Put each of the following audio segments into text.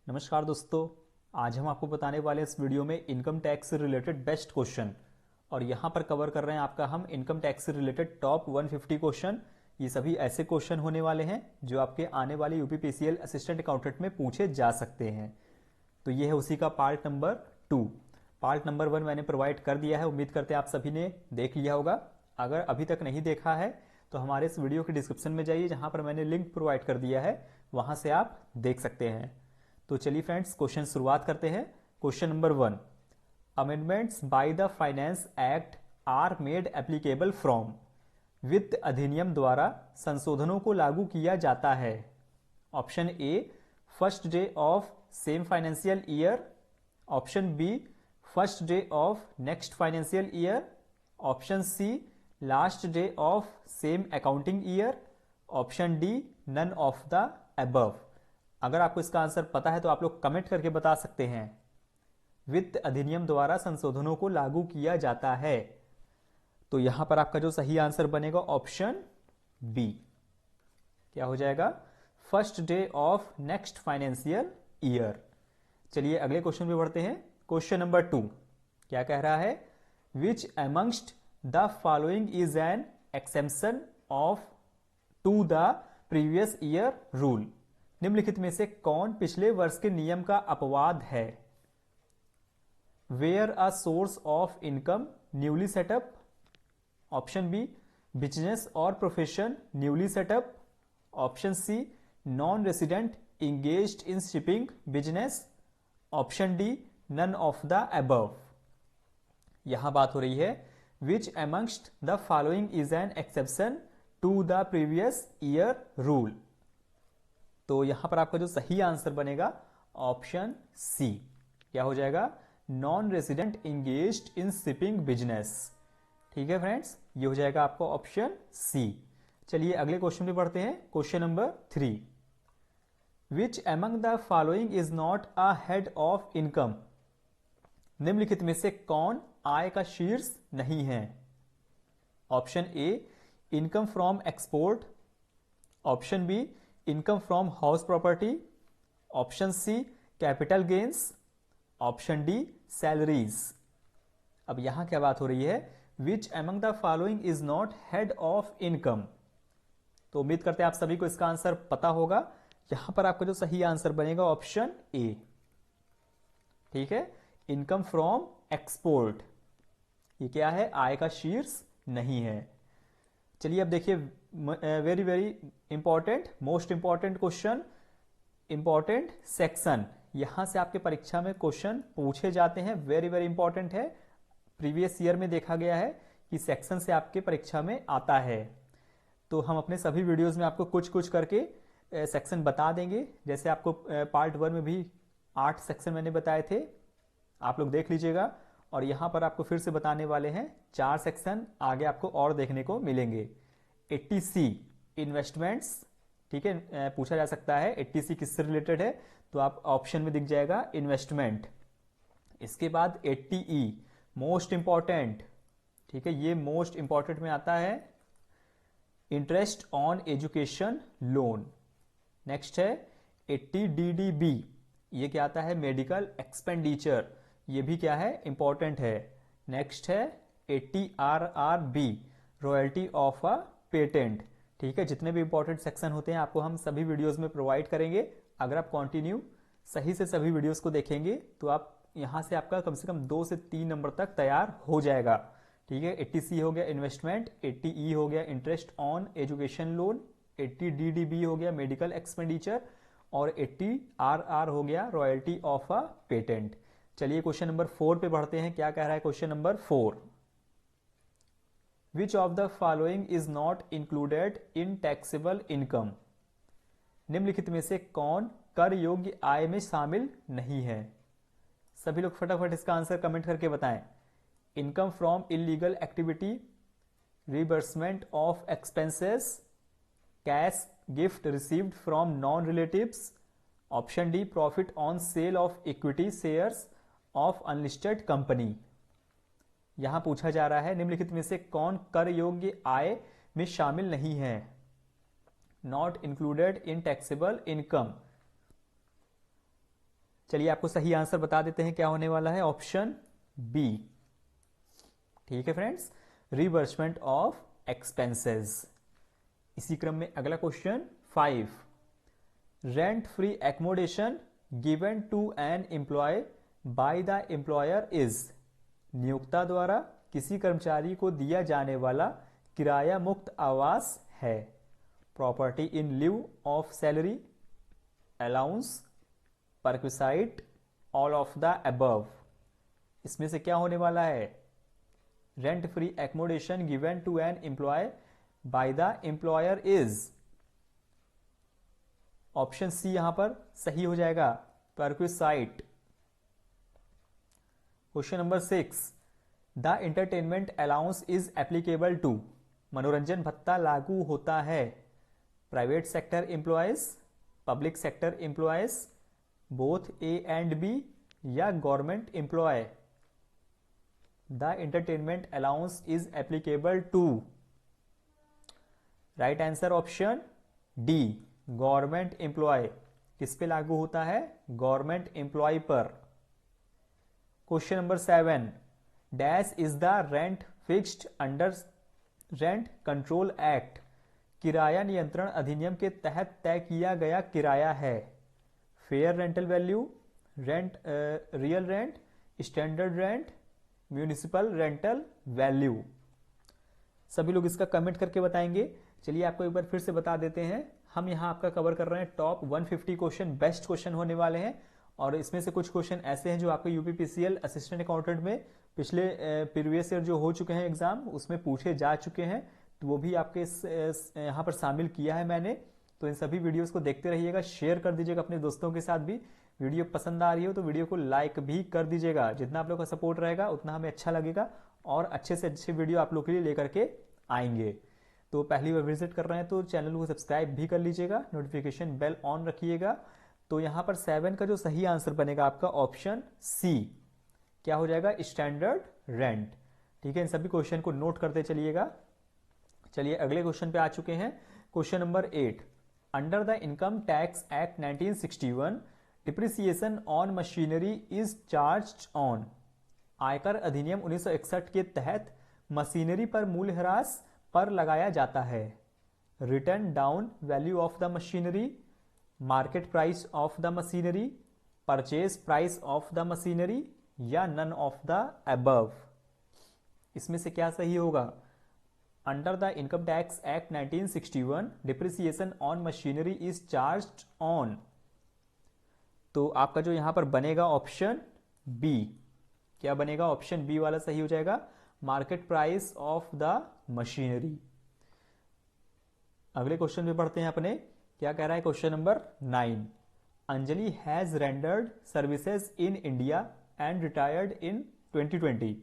नमस्कार दोस्तों। आज हम आपको बताने वाले हैं इस वीडियो में इनकम टैक्स से रिलेटेड बेस्ट क्वेश्चन। और यहाँ पर कवर कर रहे हैं आपका हम इनकम टैक्स से रिलेटेड टॉप 150 क्वेश्चन। ये सभी ऐसे क्वेश्चन होने वाले हैं जो आपके आने वाले यूपीपीसीएल असिस्टेंट अकाउंटेंट में पूछे जा सकते हैं। तो ये है उसी का पार्ट नंबर 2। पार्ट नंबर 1 मैंने प्रोवाइड कर दिया है, उम्मीद करते हैं आप सभी ने देख लिया होगा। अगर अभी तक नहीं देखा है तो हमारे इस वीडियो के डिस्क्रिप्शन में जाइए, जहाँ पर मैंने लिंक प्रोवाइड कर दिया है, वहाँ से आप देख सकते हैं। तो चलिए फ्रेंड्स, क्वेश्चन शुरुआत करते हैं। Question number 1, amendments by the finance act are made applicable from. वित्त अधिनियम द्वारा संशोधनों को लागू किया जाता है। Option A, first day of same financial year. Option B, first day of next financial year. Option C, last day of same accounting year. Option D, none of the above. अगर आपको इसका आंसर पता है तो आप लोग comment करके बता सकते हैं। वित्त अधिनियम द्वारा संशोधनों को लागू किया जाता है। तो यहां पर आपका जो सही आंसर बनेगा ऑप्शन बी। क्या हो जाएगा? First day of next financial year. चलिए अगले क्वेश्चन पे बढ़ते हैं। क्वेश्चन नंबर 2 क्या कह रहा है? Which amongst the following is an exception of to the previous year rule. निम्नलिखित में से कौन पिछले वर्ष के नियम का अपवाद है? Where a source of income newly setup. Option B, business और profession newly setup. Option C, non resident engaged in shipping business. Option D, none of the above. यहां बात हो रही है which amongst the following is an exception to the previous year rule. तो यहां पर आपका जो सही आंसर बनेगा ऑप्शन सी। क्या हो जाएगा? Non resident engaged in shipping business. ठीक है फ्रेंड्स, ये हो जाएगा आपका ऑप्शन सी। चलिए अगले क्वेश्चन पे बढ़ते हैं। Question number 3, which among the following is not a head of income. निम्नलिखित में से कौन आय का शीर्ष नहीं है? Option A, income from export. Option B, income from house property. Option C, capital gains. Option D, salaries. अब यहां क्या बात हो रही है? Which among the following is not head of income. तो उम्मीद करते हैं आप सभी को इसका आंसर पता होगा। यहां पर आपका जो सही आंसर बनेगा ऑप्शन ए। ठीक है, इनकम फ्रॉम एक्सपोर्ट ये क्या है? आय का शीर्ष नहीं है। चलिए अब देखिए, very very important, most important question, important section. यहां से आपके परीक्षा में क्वेश्चन पूछे जाते हैं, वेरी वेरी इंपॉर्टेंट है। प्रीवियस ईयर में देखा गया है कि सेक्शन से आपके परीक्षा में आता है। तो हम अपने सभी वीडियोस में आपको कुछ कुछ करके सेक्शन बता देंगे। जैसे आपको पार्ट 1 में भी 8 सेक्शन मैंने बताए थे, आप लोग देख लीजिएगा। और यहां पर आपको फिर से बताने वाले हैं 4 सेक्शन आगे आपको और देखने को मिलेंगे। 80C इन्वेस्टमेंट्स, ठीक है, पूछा जा सकता है 80C किससे रिलेटेड है, तो आप ऑप्शन में दिख जाएगा इन्वेस्टमेंट। इसके बाद 80E मोस्ट इंपॉर्टेंट, ठीक है, ये मोस्ट इंपॉर्टेंट में आता है, interest on education loan. Next है 80DDB, ये क्या आता है? मेडिकल एक्सपेंडिचर, ये भी क्या है? इंपॉर्टेंट है। नेक्स्ट है 80RRB, royalty of a patent. ठीक है, जितने भी इंपॉर्टेंट सेक्शन होते हैं आपको हम सभी वीडियोस में प्रोवाइड करेंगे। अगर आप कंटिन्यू सही से सभी वीडियोस को देखेंगे तो आप यहां से आपका कम से कम 2 से 3 नंबर तक तैयार हो जाएगा। ठीक है, 80C हो गया इन्वेस्टमेंट, 80E हो गया interest on education loan, 80DDB हो गया मेडिकल एक्सपेंडिचर, और 80RR हो गया रॉयल्टी ऑफ अ पेटेंट। चलिए क्वेश्चन नंबर 4 पे बढ़ते हैं। क्या कह रहा है question number 4? Which of the following is not included in taxable income. निम्नलिखित में से कौन कर योग्य आय में शामिल नहीं है? सभी लोग फटाफट इसका आंसर कमेंट करके बताएं। Income from illegal activity, reimbursement of expenses, cash gift received from non relatives. Option D, profit on sale of equity shares of unlisted company. यहां पूछा जा रहा है निम्नलिखित में से कौन कर योग्य आय में शामिल नहीं है? Not included in taxable income. चलिए आपको सही आंसर बता देते हैं क्या होने वाला है, ऑप्शन बी। ठीक है फ्रेंड्स, रिवर्समेंट ऑफ एक्सपेंसेस। इसी क्रम में अगला question 5, rent free accommodation given to an employ by the employer is. नियोक्ता द्वारा किसी कर्मचारी को दिया जाने वाला किराया मुक्त आवास है। Property in lieu of salary, allowance, perquisite, all of the above. इसमें से क्या होने वाला है? Rent free accommodation given to an employ by the employer is. Option C यहां पर सही हो जाएगा, perquisite. Question number 6, the entertainment allowance is applicable to. मनोरंजन भत्ता लागू होता है private sector employees, public sector employees, both A and B, या government employee. The entertainment allowance is applicable to. Right answer option D, government employ. किस पे लागू होता है? गवर्नमेंट एम्प्लॉय पर। Question number 7, dash is the rent fixed under rent control act. किराया नियंत्रण अधिनियम के तहत तय किया गया किराया है। Fair rental value, rent, real rent, standard rent, municipal rental value. सभी लोग इसका कमेंट करके बताएंगे। चलिए आपको एक बार फिर से बता देते हैं, हम यहाँ आपका कवर कर रहे हैं टॉप 150 क्वेश्चन, बेस्ट क्वेश्चन होने वाले हैं। और इसमें से कुछ क्वेश्चन ऐसे हैं जो आपके यूपीपीसीएल असिस्टेंट अकाउंटेंट में पिछले प्रीवियस ईयर जो हो चुके हैं एग्जाम, उसमें पूछे जा चुके हैं, तो वो भी आपके यहाँ पर शामिल किया है मैंने। तो इन सभी वीडियोस को देखते रहिएगा, शेयर कर दीजिएगा अपने दोस्तों के साथ भी। वीडियो पसंद आ रही हो तो वीडियो को लाइक भी कर दीजिएगा। जितना आप लोग का सपोर्ट रहेगा उतना हमें अच्छा लगेगा और अच्छे से अच्छे वीडियो आप लोग के लिए लेकर के आएंगे। तो पहली बार विजिट कर रहे हैं तो चैनल को सब्सक्राइब भी कर लीजिएगा, नोटिफिकेशन बेल ऑन रखिएगा। तो यहाँ पर 7 का जो सही आंसर बनेगा आपका ऑप्शन सी, क्या हो जाएगा? Standard rent. ठीक है, इन सभी क्वेश्चन को नोट करते चलिएगा। चलिए अगले क्वेश्चन पे आ चुके हैं। Question number 8, under the income tax act 1961 depreciation on machinery is charged on. आयकर अधिनियम 1961 के तहत मशीनरी पर मूल्यह्रास पर लगाया जाता है। Return down value of the machinery, market price of the machinery, purchase price of the machinery, या नन ऑफ द अबव। इसमें से क्या सही होगा? Under the income tax act 1961 depreciation on machinery is charged on. तो आपका जो यहां पर बनेगा ऑप्शन बी। क्या बनेगा? ऑप्शन बी वाला सही हो जाएगा, market price of the machinery. अगले क्वेश्चन पे पढ़ते हैं अपने, क्या कह रहा है question number 9, Anjali has rendered services in India and retired in 2020।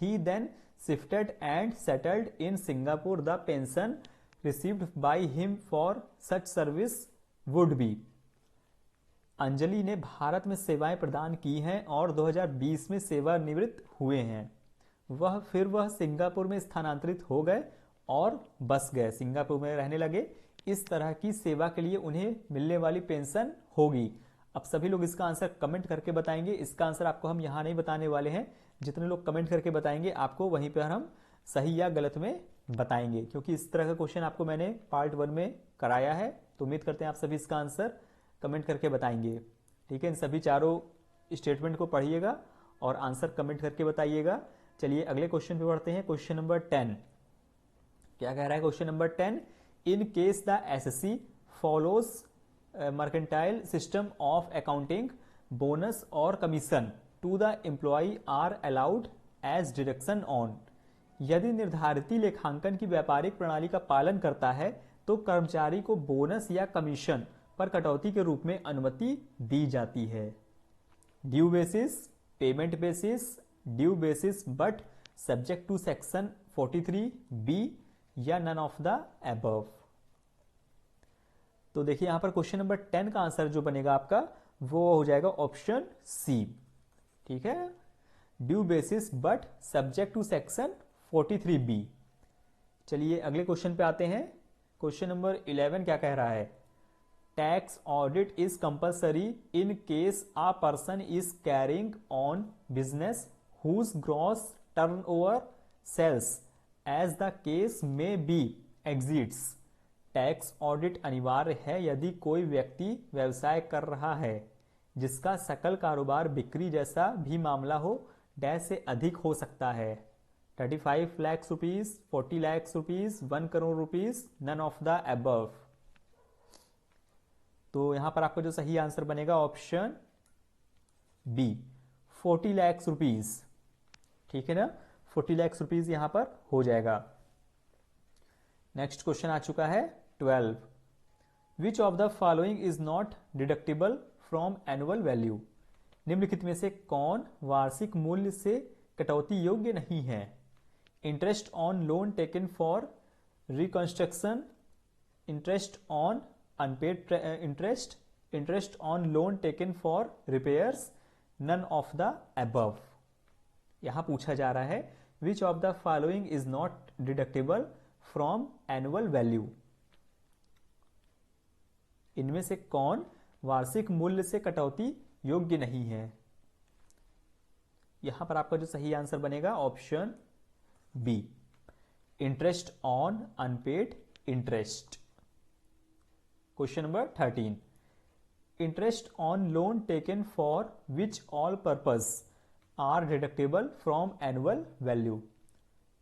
He then shifted and settled in Singapore. The pension received by him for such service would be. Anjali ने भारत में सेवाएं प्रदान की हैं और 2020 में सेवानिवृत्त हुए हैं। वह सिंगापुर में स्थानांतरित हो गए और बस गए, सिंगापुर में रहने लगे। इस तरह की सेवा के लिए उन्हें मिलने वाली पेंशन होगी। अब सभी लोग इसका आंसर कमेंट करके बताएंगे। इसका आंसर आपको हम यहाँ नहीं बताने वाले हैं, जितने लोग कमेंट करके बताएंगे आपको वहीं पर हम सही या गलत में बताएंगे, क्योंकि इस तरह का क्वेश्चन आपको मैंने पार्ट 1 में कराया है। तो उम्मीद करते हैं आप सभी इसका आंसर कमेंट करके बताएंगे। ठीक है, इन सभी चारों स्टेटमेंट को पढ़िएगा और आंसर कमेंट करके बताइएगा। चलिए अगले क्वेश्चन पे बढ़ते हैं। क्वेश्चन नंबर 10, क्या कह रहा है question number 10, in case the assessee follows mercantile system of accounting, bonus और commission to the employee are allowed as deduction on. यदि निर्धारित लेखांकन की व्यापारिक प्रणाली का पालन करता है तो कर्मचारी को बोनस या कमीशन पर कटौती के रूप में अनुमति दी जाती है। Due basis, payment basis, due basis but subject to section 43B, या नन ऑफ द अबव। तो देखिए यहां पर क्वेश्चन नंबर 10 का आंसर जो बनेगा आपका वो हो जाएगा ऑप्शन सी। ठीक है, due basis but subject to section 43B। चलिए अगले क्वेश्चन पे आते हैं। क्वेश्चन नंबर 11 क्या कह रहा है? Tax audit is compulsory in case a person is carrying on business whose gross turnover sales as the case may be exceeds. Tax audit अनिवार्य है यदि कोई व्यक्ति व्यवसाय कर रहा है जिसका सकल कारोबार बिक्री जैसा भी मामला हो डैश से अधिक हो सकता है। 35 lakh rupees, 40 lakh rupees, 1 crore rupees, none of the above. तो यहां पर आपका जो सही आंसर बनेगा ऑप्शन बी 40 लाख रुपीज। ठीक है ना, 40 लाख रुपीज यहां पर हो जाएगा। नेक्स्ट क्वेश्चन आ चुका है 12। विच of the following is not deductible from annual value. निम्नलिखित में से कौन वार्षिक मूल्य से कटौती योग्य नहीं है। Interest on loan taken for reconstruction, interest on unpaid interest, interest on loan taken for repairs, none of the above. यहां पूछा जा रहा है which of the following is not deductible from annual value. इनमें से कौन वार्षिक मूल्य से कटौती योग्य नहीं है। यहां पर आपका जो सही आंसर बनेगा option B interest on unpaid interest. Question number 13। Interest on loan taken for which all purpose are deductible from annual value.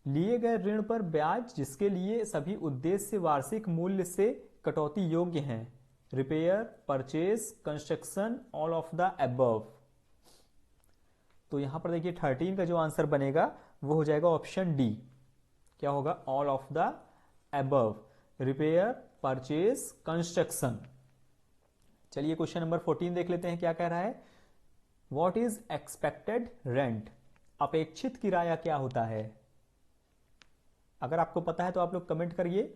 लिए गए ऋण पर ब्याज जिसके लिए सभी उद्देश्य वार्षिक मूल्य से कटौती योग्य हैं। Repair, purchase, construction, all of the above. तो यहां पर देखिए 13 का जो आंसर बनेगा वो हो जाएगा ऑप्शन डी। क्या होगा? All of the above. Repair, purchase, construction. चलिए क्वेश्चन नंबर 14 देख लेते हैं क्या कह रहा है। What is expected rent. अपेक्षित किराया क्या होता है। अगर आपको पता है तो आप लोग कमेंट करिए।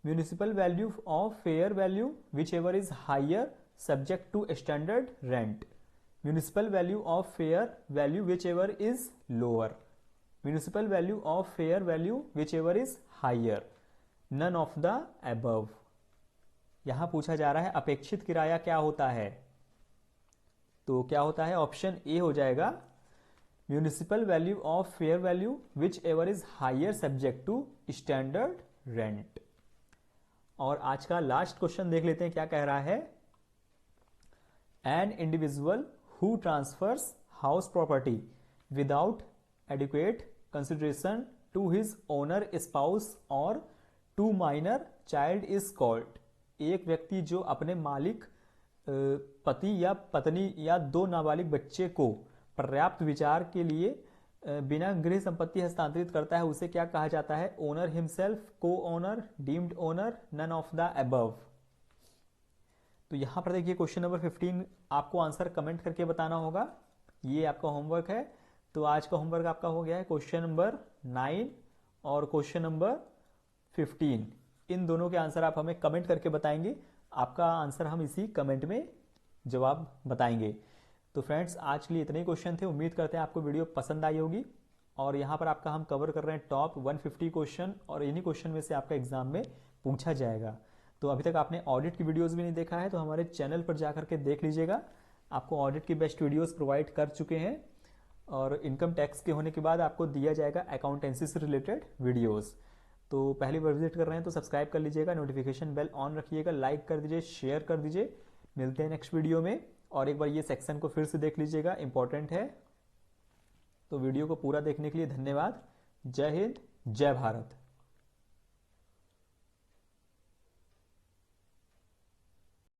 Municipal value of fair value whichever is higher subject to standard rent. Municipal value of fair value whichever is lower. Municipal value of fair value whichever is higher, none of the above. यहां पूछा जा रहा है अपेक्षित किराया क्या होता है। तो क्या होता है? ऑप्शन ए हो जाएगा municipal value of fair value whichever is higher subject to standard rent. और आज का लास्ट क्वेश्चन देख लेते हैं क्या कह रहा है। An individual who transfers house property without adequate consideration to his owner spouse और to minor child is called. एक व्यक्ति जो अपने मालिक पति या पत्नी या दो नाबालिग बच्चे को पर्याप्त विचार के लिए बिना गृह संपत्ति हस्तांतरित करता है उसे क्या कहा जाता है। Owner himself, co-owner, deemed owner, none of the above. तो यहां पर देखिए क्वेश्चन नंबर 15 आपको आंसर कमेंट करके बताना होगा। ये आपका होमवर्क है। तो आज का होमवर्क आपका हो गया है क्वेश्चन नंबर 9 और क्वेश्चन नंबर 15। इन दोनों के आंसर आप हमें कमेंट करके बताएंगे। आपका आंसर हम इसी कमेंट में जवाब बताएंगे। तो फ्रेंड्स आज के लिए इतने ही क्वेश्चन थे। उम्मीद करते हैं आपको वीडियो पसंद आई होगी। और यहाँ पर आपका हम कवर कर रहे हैं टॉप 150 क्वेश्चन और इन्हीं क्वेश्चन में से आपका एग्जाम में पूछा जाएगा। तो अभी तक आपने ऑडिट की वीडियोस भी नहीं देखा है तो हमारे चैनल पर जाकर के देख लीजिएगा। आपको ऑडिट की बेस्ट वीडियोस प्रोवाइड कर चुके हैं और इनकम टैक्स के होने के बाद आपको दिया जाएगा अकाउंटेंसी से रिलेटेड वीडियोस। तो पहली बार विजिट कर रहे हैं तो सब्सक्राइब कर लीजिएगा, नोटिफिकेशन बेल ऑन रखिएगा, लाइक कर दीजिए, शेयर कर दीजिए। मिलते हैं नेक्स्ट वीडियो में। और एक बार ये सेक्शन को फिर से देख लीजिएगा, इंपॉर्टेंट है। तो वीडियो को पूरा देखने के लिए धन्यवाद। जय हिंद, जय भारत।